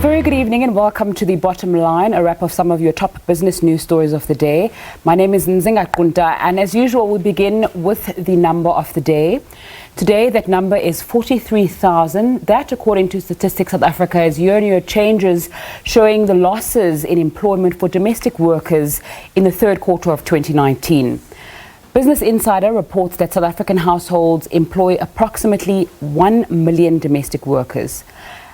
Very good evening and welcome to The Bottom Line, a wrap of some of your top business news stories of the day. My name is Nzinga Kunta, and as usual we begin with the number of the day. Today that number is 43,000. That, according to Statistics South Africa, is year-on-year changes showing the losses in employment for domestic workers in the third quarter of 2019. Business Insider reports that South African households employ approximately 1 million domestic workers.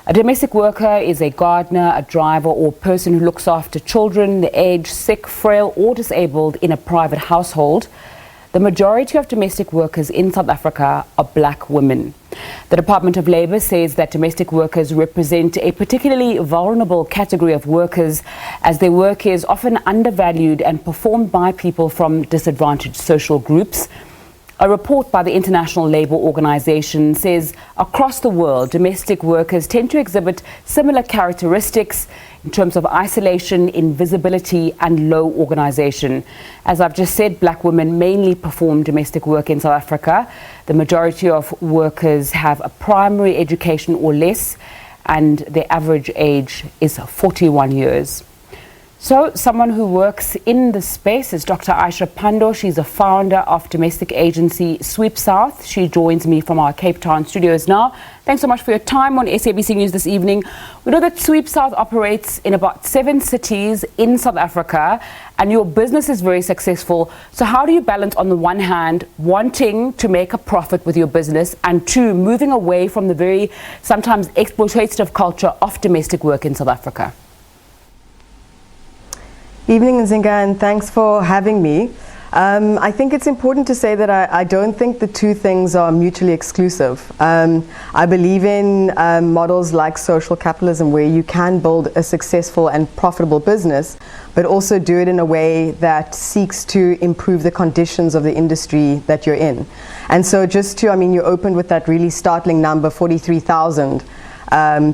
A domestic worker is a gardener, a driver, or person who looks after children, the aged, sick, frail, or disabled in a private household. The majority of domestic workers in South Africa are black women. The Department of Labour says that domestic workers represent a particularly vulnerable category of workers, as their work is often undervalued and performed by people from disadvantaged social groups. A report by the International Labour Organization says across the world, domestic workers tend to exhibit similar characteristics in terms of isolation, invisibility, and low organization. As I've just said, black women mainly perform domestic work in South Africa. The majority of workers have a primary education or less, and their average age is 41 years. So someone who works in the space is Dr. Aisha Pandor. She's a founder of domestic agency Sweep South. She joins me from our Cape Town studios now. Thanks so much for your time on SABC News this evening. We know that Sweep South operates in about 7 cities in South Africa, and your business is very successful. So how do you balance, on the one hand, wanting to make a profit with your business, and two, moving away from the very sometimes exploitative culture of domestic work in South Africa? Evening, Nzinga, and thanks for having me. I think it's important to say that I don't think the two things are mutually exclusive. I believe in models like social capitalism, where you can build a successful and profitable business, but also do it in a way that seeks to improve the conditions of the industry that you're in. And so you opened with that really startling number, 43,000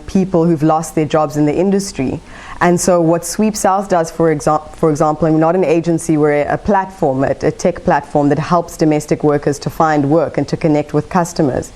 people who've lost their jobs in the industry. And so what Sweep South does, for example, I'm not an agency, we're a platform, a tech platform that helps domestic workers to find work and to connect with customers.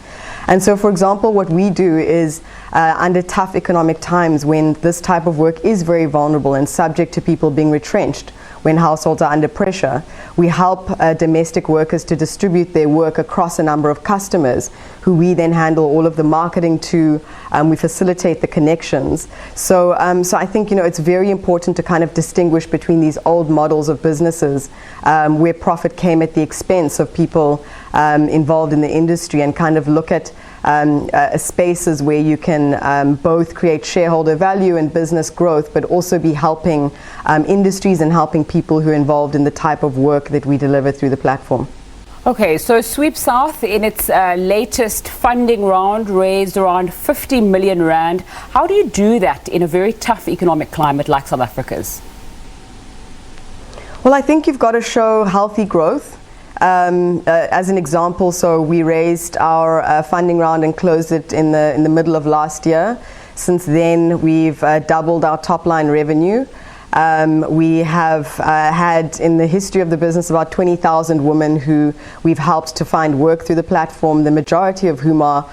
And so, for example, what we do is under tough economic times, when this type of work is very vulnerable and subject to people being retrenched, when households are under pressure, we help domestic workers to distribute their work across a number of customers, who we then handle all of the marketing to. We facilitate the connections. So I think, it's very important to kind of distinguish between these old models of businesses where profit came at the expense of people involved in the industry, and kind of look at spaces where you can both create shareholder value and business growth, but also be helping industries and helping people who are involved in the type of work that we deliver through the platform. Okay, so Sweep South, in its latest funding round, raised around 50 million rand. How do you do that in a very tough economic climate like South Africa's? Well, I think you've got to show healthy growth. As an example, so we raised our funding round and closed it in the middle of last year. Since then, we've doubled our top line revenue. We have had, in the history of the business, about 20,000 women who we've helped to find work through the platform, the majority of whom are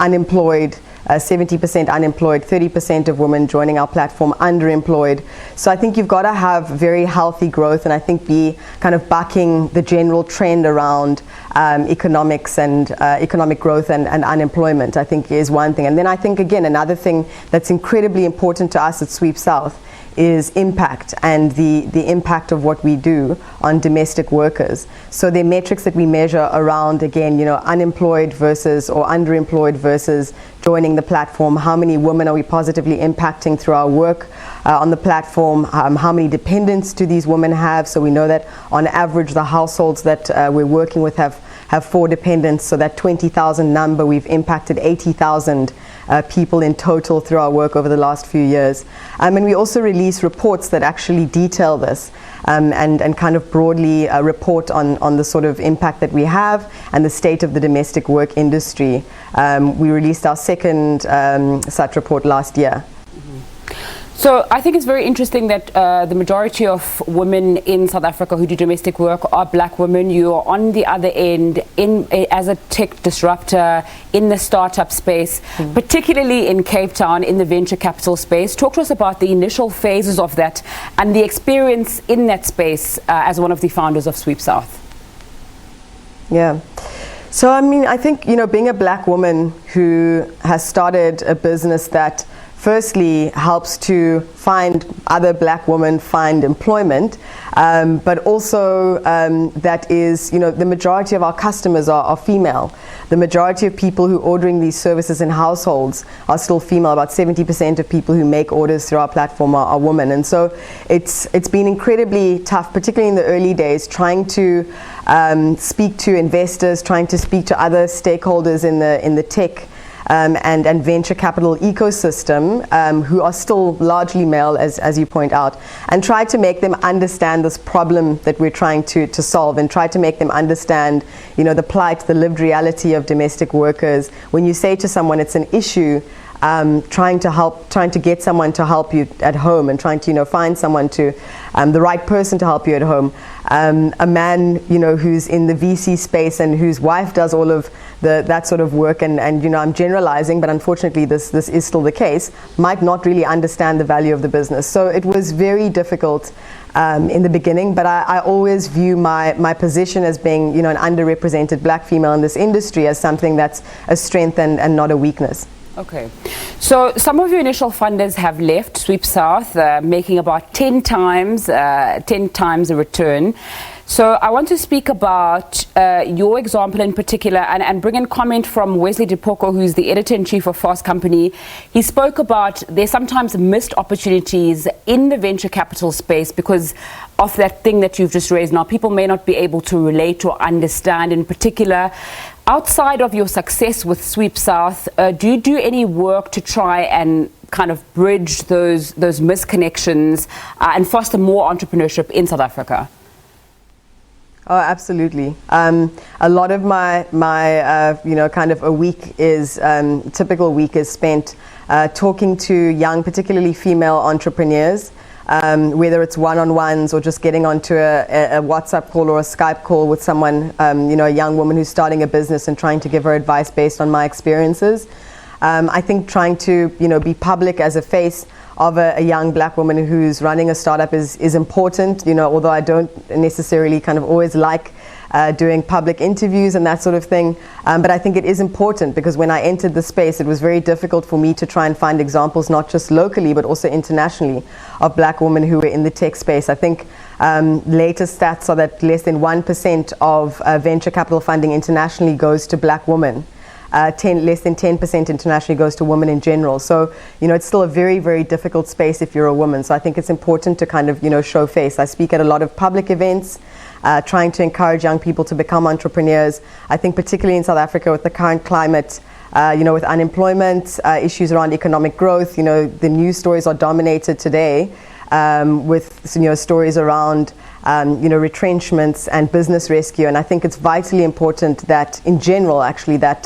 unemployed. 70% unemployed, 30% of women joining our platform underemployed. So I think you've got to have very healthy growth, and I think be kind of bucking the general trend around economics and economic growth and unemployment, I think, is one thing. And then I think, again, another thing that's incredibly important to us at Sweep South is impact, and the impact of what we do on domestic workers. So the metrics that we measure around, again, unemployed versus or underemployed versus joining the platform. How many women are we positively impacting through our work on the platform? How many dependents do these women have? So we know that on average the households that we're working with have 4 dependents. So that 20,000 number, we've impacted 80,000 people in total through our work over the last few years. And we also release reports that actually detail this and kind of broadly report on the sort of impact that we have and the state of the domestic work industry. We released our second such report last year. So I think it's very interesting that the majority of women in South Africa who do domestic work are black women. You are on the other end as a tech disruptor in the startup space, particularly in Cape Town in the venture capital space. Talk to us about the initial phases of that and the experience in that space as one of the founders of Sweep South. Yeah. So, I mean, I think, being a black woman who has started a business that firstly helps to find other black women find employment, but also that is, the majority of our customers are female. The majority of people who are ordering these services in households are still female. About 70% of people who make orders through our platform are women. And so it's been incredibly tough, particularly in the early days, trying to speak to investors, trying to speak to other stakeholders in the tech and venture capital ecosystem, who are still largely male, as you point out, and try to make them understand this problem that we're trying to solve, and try to make them understand, the plight, the lived reality of domestic workers. When you say to someone it's an issue, trying to get someone to help you at home, and trying to find someone the right person to help you at home. A man who's in the VC space and whose wife does all of that sort of work, and I'm generalizing, but unfortunately this is still the case, might not really understand the value of the business. So it was very difficult in the beginning, but I always view my position as being an underrepresented black female in this industry as something that's a strength and not a weakness. Okay, so some of your initial funders have left Sweep South, making about 10 times a return. So I want to speak about your example in particular, and bring in comment from Wesley Dipoko, who's the editor-in-chief of Fast Company. He spoke about there's sometimes missed opportunities in the venture capital space because of that thing that you've just raised. Now, people may not be able to relate or understand in particular. Outside of your success with Sweep South, do you do any work to try and kind of bridge those misconnections and foster more entrepreneurship in South Africa? Oh, absolutely. A lot of my kind of a week is typical week is spent talking to young, particularly female entrepreneurs. Whether it's one-on-ones or just getting onto a WhatsApp call or a Skype call with someone, a young woman who's starting a business, and trying to give her advice based on my experiences. I think trying to, be public as a face of a young black woman who's running a startup is important, although I don't necessarily kind of always like doing public interviews and that sort of thing. But I think it is important, because when I entered the space, it was very difficult for me to try and find examples, not just locally, but also internationally, of black women who were in the tech space. I think latest stats are that less than 1% of venture capital funding internationally goes to black women. Less than 10% internationally goes to women in general. So, it's still a very, very difficult space if you're a woman. So I think it's important to kind of, show face. I speak at a lot of public events, trying to encourage young people to become entrepreneurs. I think particularly in South Africa with the current climate, with unemployment, issues around economic growth, the news stories are dominated today with, stories around retrenchments and business rescue. And I think it's vitally important that, in general, actually, that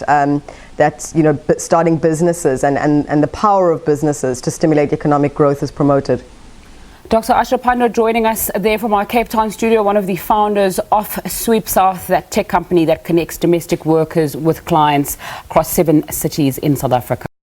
starting businesses and the power of businesses to stimulate economic growth is promoted. Dr. Aisha Pandor joining us there from our Cape Town studio, one of the founders of Sweep South, that tech company that connects domestic workers with clients across 7 cities in South Africa.